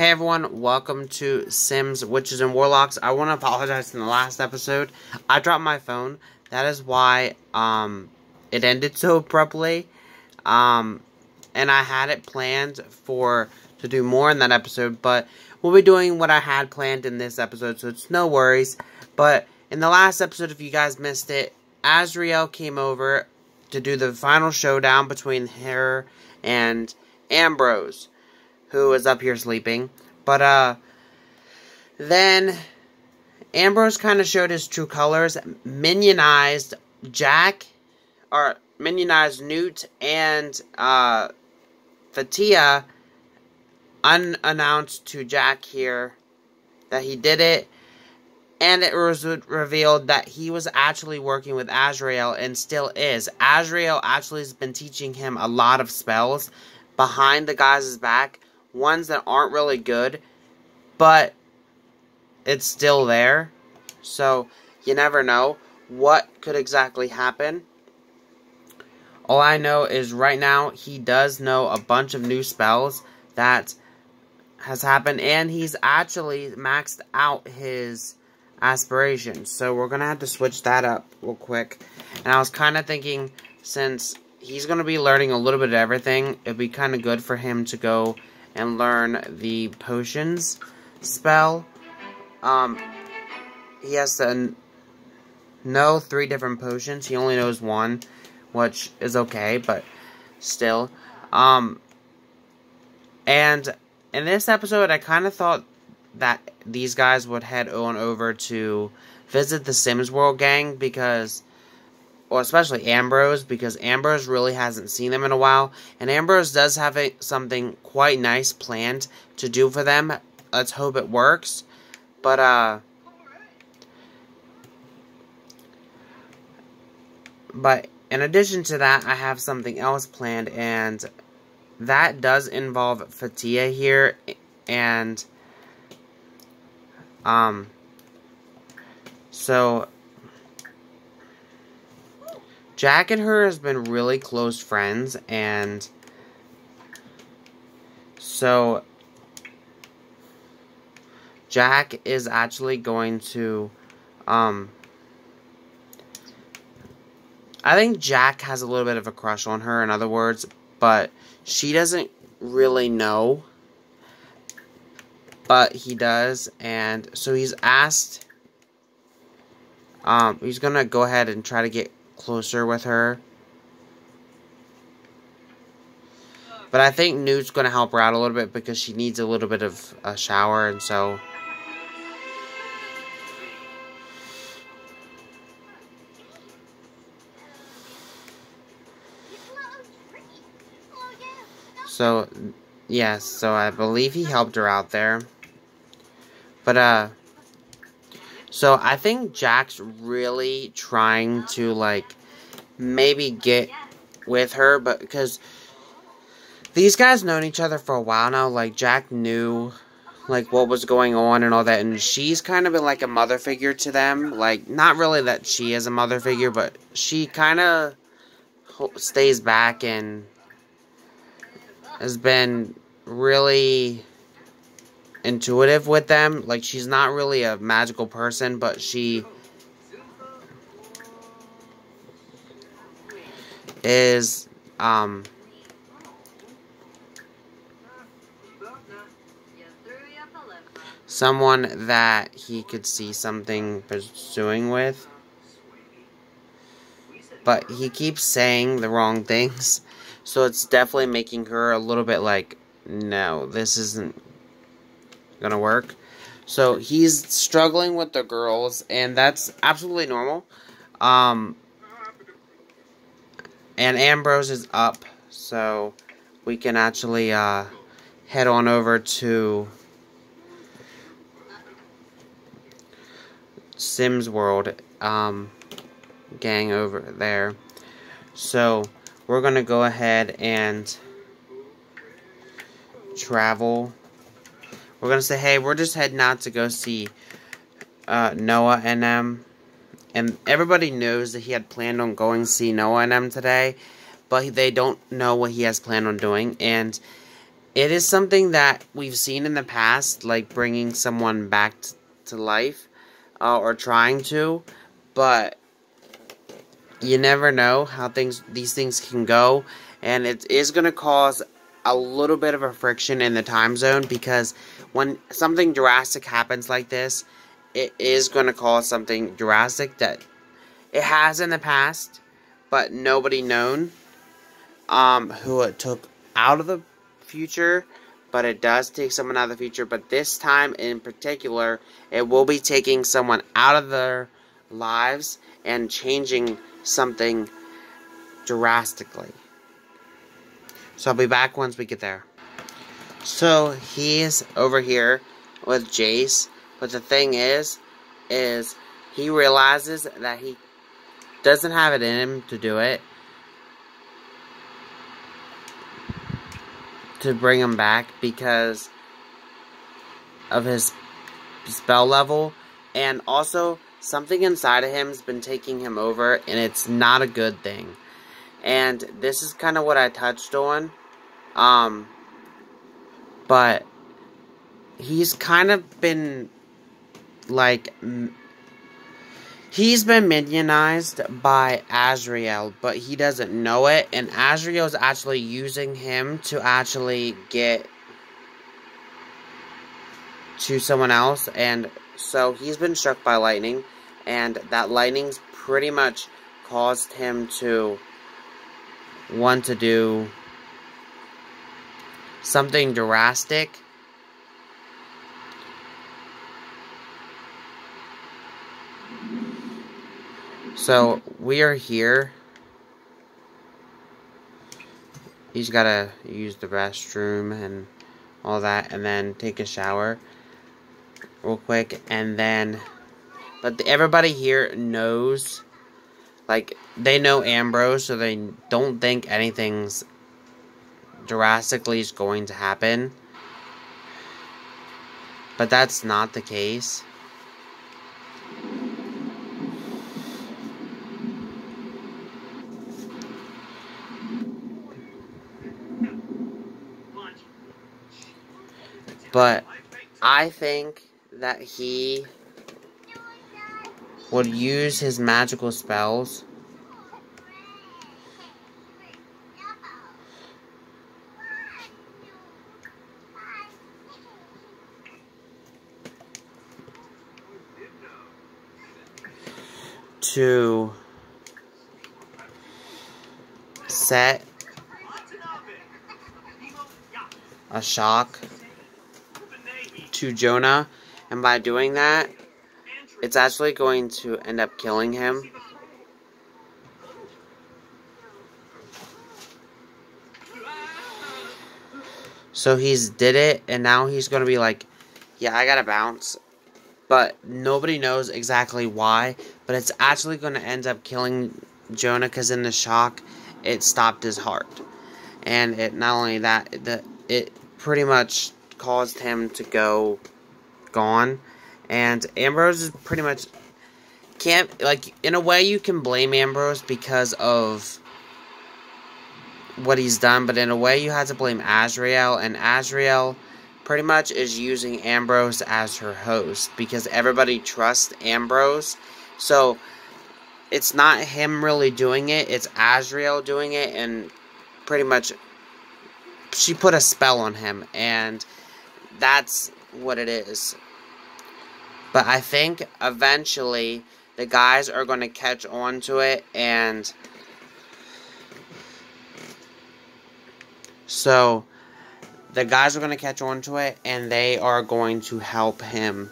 Hey everyone, welcome to Sims, Witches, and Warlocks. I want to apologize in the last episode. I dropped my phone. That is why, it ended so abruptly. And I had it planned to do more in that episode, but we'll be doing what I had planned in this episode, so it's no worries. But in the last episode, if you guys missed it, Azreal came over to do the final showdown between her and Ambrose, who is up here sleeping. But, then Ambrose kind of showed his true colors, minionized Newt and, Fatia, unannounced to Jack here that he did it, and it was revealed that he was actually working with Azrael, and still is. Azrael actually has been teaching him a lot of spells behind the guy's back, ones that aren't really good, but it's still there, so you never know what could exactly happen. All I know is right now he does know a bunch of new spells that has happened, and he's actually maxed out his aspirations, so we're gonna have to switch that up real quick. And I was kind of thinking, since he's gonna be learning a little bit of everything, it'd be kind of good for him to go and learn the potions spell. He has to know 3 different potions. He only knows 1, which is okay, but still. And in this episode, I kind of thought that these guys would head on over to visit the Sims World gang, because, or especially Ambrose, because Ambrose really hasn't seen them in a while, and Ambrose does have something quite nice planned to do for them. Let's hope it works. But in addition to that, I have something else planned, and that does involve Fatia here, and so Jack and her has been really close friends, and so Jack is actually going to, I think Jack has a little bit of a crush on her, in other words, but she doesn't really know, but he does, and so he's asked, he's gonna go ahead and try to get closer with her. But I think Newt's gonna help her out a little bit, because she needs a little bit of a shower, and so yes, so I believe he helped her out there. But, so I think Jack's really trying to, like, maybe get with her, but because these guys known each other for a while now, like, Jack knew, like, what was going on and all that, and she's kind of been, like, a mother figure to them. Like, not really that she is a mother figure, but she kind of stays back and has been really intuitive with them. Like, she's not really a magical person, but she is, someone that he could see something pursuing with. But he keeps saying the wrong things, so it's definitely making her a little bit like, no, this isn't gonna work. So he's struggling with the girls, and that's absolutely normal. And Ambrose is up, so we can actually head on over to Sims World gang over there. So we're gonna go ahead and travel. We're gonna say, hey, we're just heading out to go see Noah and them. And everybody knows that he had planned on going to see Noah and them today, but they don't know what he has planned on doing. And it is something that we've seen in the past, like bringing someone back to life, or trying to, but you never know how these things can go, and it is going to cause a little bit of a friction in the time zone, because when something drastic happens like this, it is going to cause something drastic that it has in the past, but nobody known who it took out of the future, but it does take someone out of the future. But this time in particular, it will be taking someone out of their lives and changing something drastically. So I'll be back once we get there. So he's over here with Jace, but the thing is he realizes that he doesn't have it in him to do it, to bring him back, because of his spell level, and also something inside of him has been taking him over, and it's not a good thing. And this is kind of what I touched on, but he's kind of been like, he's been minionized by Azreal, but he doesn't know it, and Azrael's actually using him to actually get to someone else, and so he's been struck by lightning, and that lightning's pretty much caused him to want to do something drastic. So, we are here. He's gotta use the restroom and all that, and then take a shower real quick, and then, but everybody here knows, like, they know Ambrose, so they don't think anything's drastically is going to happen. But that's not the case. But I think that he would use his magical spells to set a shock to Jonah, and by doing that, it's actually going to end up killing him. So he's did it, and now he's going to be like, yeah, I gotta bounce. But nobody knows exactly why, but it's actually going to end up killing Jonah, because in the shock, it stopped his heart. And it not only that, it pretty much caused him to go gone. And Ambrose is pretty much can't, like, in a way you can blame Ambrose because of what he's done, but in a way you have to blame Azreal, and Azreal pretty much is using Ambrose as her host, because everybody trusts Ambrose. So it's not him really doing it, it's Azreal doing it, and pretty much she put a spell on him, and that's what it is. But I think eventually the guys are going to catch on to it, and so the guys are going to catch on to it, and they are going to help him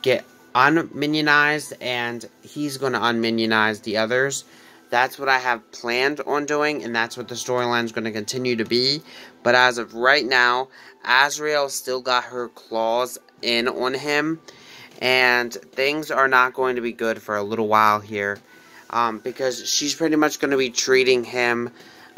get unminionized, and he's going to unminionize the others. That's what I have planned on doing, and that's what the storyline is going to continue to be. But as of right now, Azreal still got her claws in on him, and things are not going to be good for a little while here, because she's pretty much going to be treating him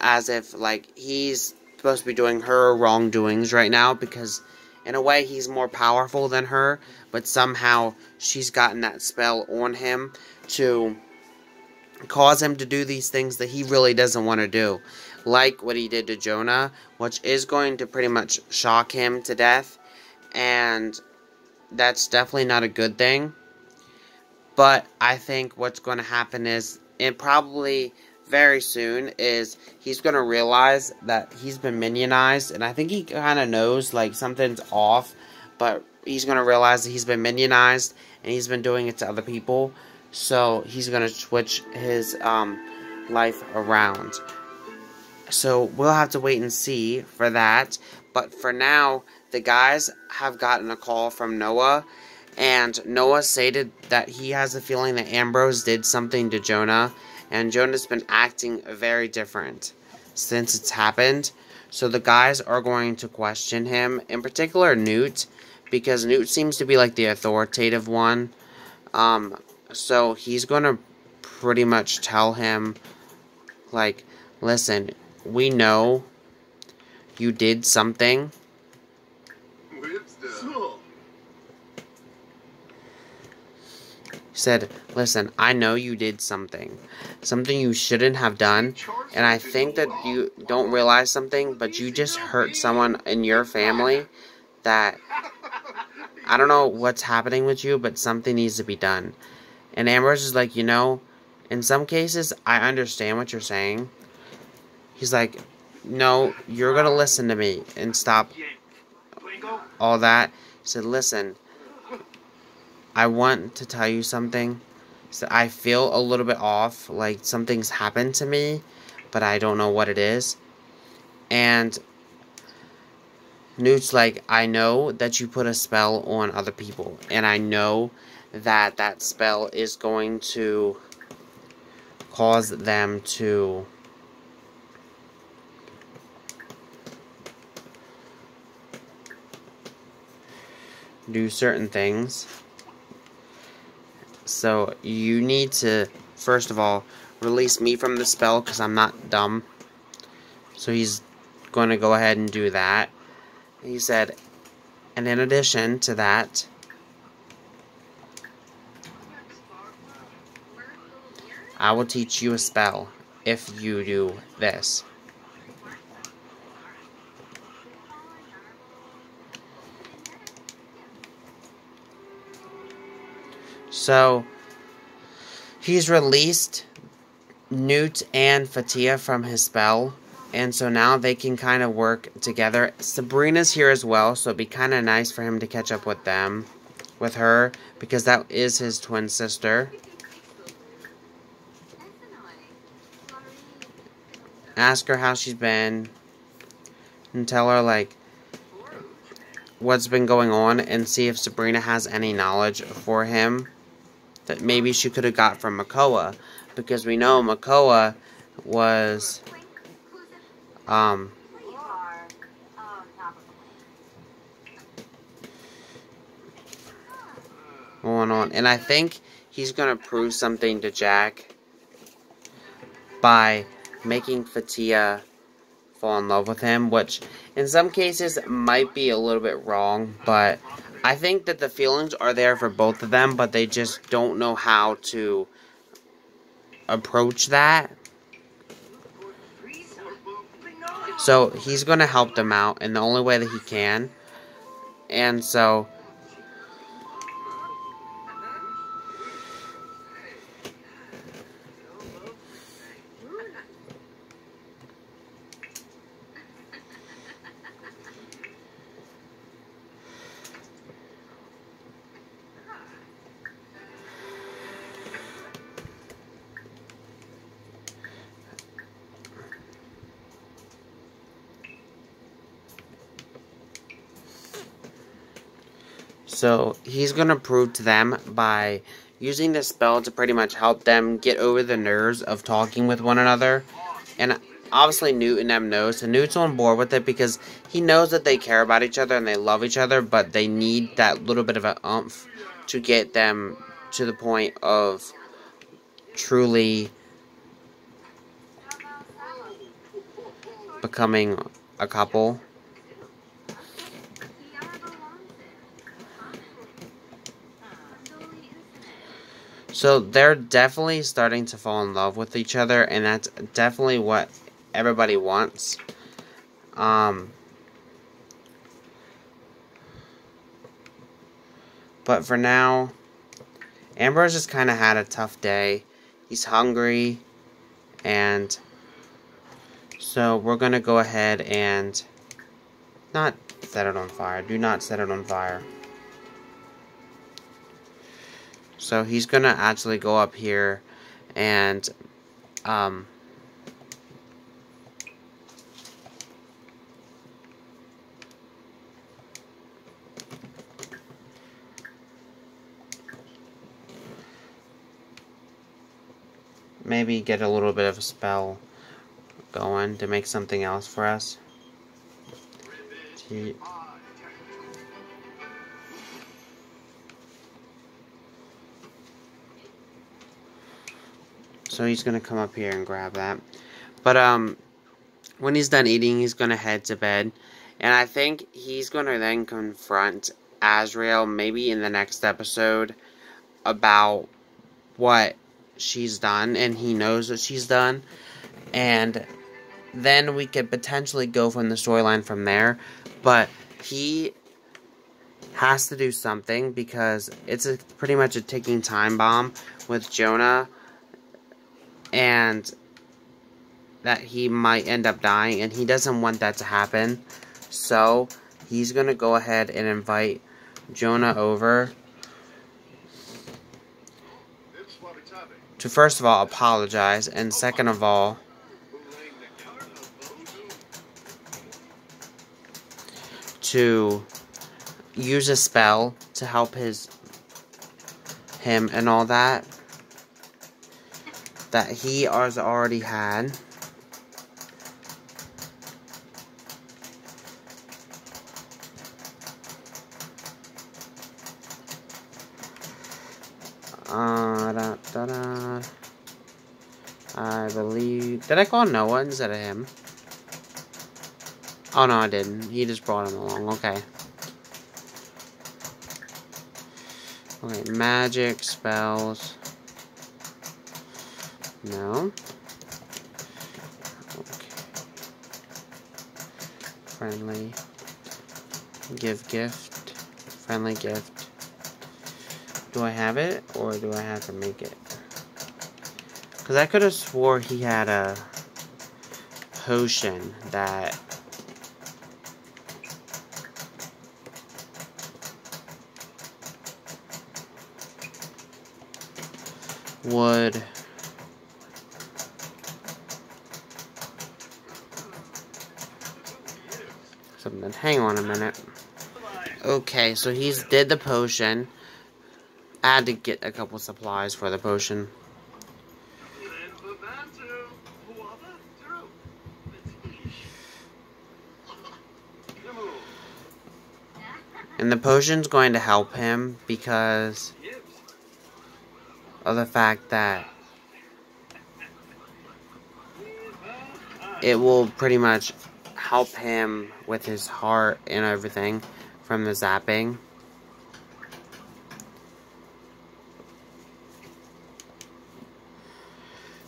as if, like, he's supposed to be doing her wrongdoings right now, because in a way he's more powerful than her, but somehow she's gotten that spell on him to cause him to do these things that he really doesn't want to do. like what he did to Jonah, which is going to pretty much shock him to death, and that's definitely not a good thing. But I think what's going to happen is, it probably very soon, is he's going to realize that he's been minionized, and I think he kind of knows like something's off, but he's going to realize that he's been minionized and he's been doing it to other people, so he's going to switch his life around. So we'll have to wait and see for that, but for now, the guys have gotten a call from Noah, and Noah stated that he has a feeling that Ambrose did something to Jonah, and Jonah's been acting very different since it's happened. So the guys are going to question him, in particular Newt, because Newt seems to be like the authoritative one. So he's going to pretty much tell him, like, listen, we know you did something. Said, listen, I know you did something you shouldn't have done, and I think that you don't realize something, but you just hurt someone in your family that, I don't know what's happening with you, but something needs to be done. And Ambrose is like, you know, in some cases, I understand what you're saying. He's like, no, you're gonna listen to me and stop all that. He said, listen, I want to tell you something. So I feel a little bit off, like something's happened to me, but I don't know what it is. And Newt's like, I know that you put a spell on other people, and I know that that spell is going to cause them to do certain things. So you need to, first of all, release me from the spell, because I'm not dumb. So he's going to go ahead and do that. He said, and in addition to that, I will teach you a spell if you do this. So, he's released Newt and Fatia from his spell, and so now they can kind of work together. Sabrina's here as well, so it'd be kind of nice for him to catch up with her, because that is his twin sister. Ask her how she's been, and tell her, like, what's been going on, and see if Sabrina has any knowledge for him that maybe she could have got from Makoa, because we know Makoa was going on, and I think he's gonna prove something to Jack by making Fatia fall in love with him, which in some cases might be a little bit wrong, but I think that the feelings are there for both of them, but they just don't know how to approach that. So he's going to help them out in the only way that he can. And so he's going to prove to them by using this spell to pretty much help them get over the nerves of talking with one another. And obviously Newt and them knows, and Newt's on board with it because he knows that they care about each other and they love each other, but they need that little bit of an oomph to get them to the point of truly becoming a couple. So they're definitely starting to fall in love with each other, and that's definitely what everybody wants. But for now, Ambrose just kind of had a tough day. He's hungry, and so we're going to go ahead and not set it on fire. Do not set it on fire. So he's going to actually go up here and maybe get a little bit of a spell going to make something else for us. So he's gonna come up here and grab that. But when he's done eating, he's gonna head to bed. And I think he's gonna then confront Azrael maybe in the next episode about what she's done, and he knows what she's done, and then we could potentially go from the storyline from there. But he has to do something because it's pretty much a ticking time bomb with Jonah, and that he might end up dying, and he doesn't want that to happen. So he's gonna go ahead and invite Jonah over to, first of all, apologize, and second of all, to use a spell to help him and all that he has already had. I believe... Did I call Noah instead of him? Oh, no, I didn't. He just brought him along. Okay. Okay, magic, spells. No. Okay. Friendly. Give gift. Friendly gift. Do I have it, or do I have to make it? Because I could have swore he had a potion that would something. Hang on a minute. Okay, so he's did the potion. I had to get a couple supplies for the potion. And the potion's going to help him because of the fact that it will pretty much help him with his heart and everything from the zapping.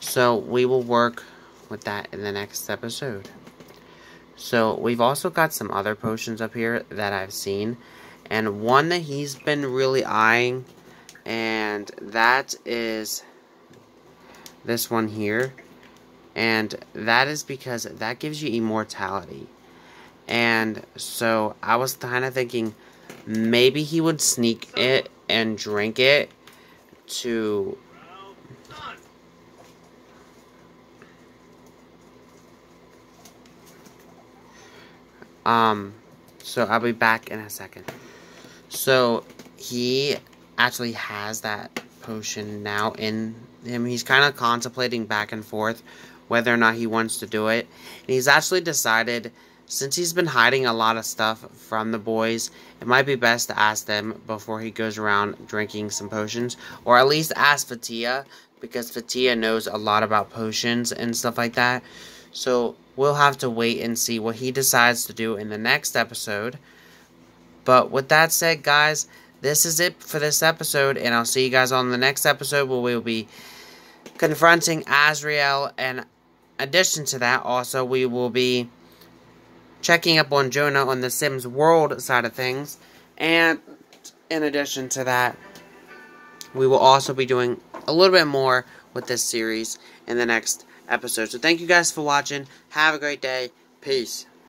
So we will work with that in the next episode. So we've also got some other potions up here that I've seen, and one that he's been really eyeing, and that is this one here. And that is because that gives you immortality. And so I was kind of thinking maybe he would sneak it and drink it to so I'll be back in a second. So he actually has that potion now in him. He's kind of contemplating back and forth whether or not he wants to do it. And he's actually decided, since he's been hiding a lot of stuff from the boys, it might be best to ask them before he goes around drinking some potions. Or at least ask Fatia, because Fatia knows a lot about potions and stuff like that. So we'll have to wait and see what he decides to do in the next episode. But with that said, guys, this is it for this episode, and I'll see you guys on the next episode where we'll be confronting Azrael and addition to that, also, we will be checking up on Jonah on the Sims World side of things. And in addition to that, we will also be doing a little bit more with this series in the next episode. So thank you guys for watching. Have a great day. Peace.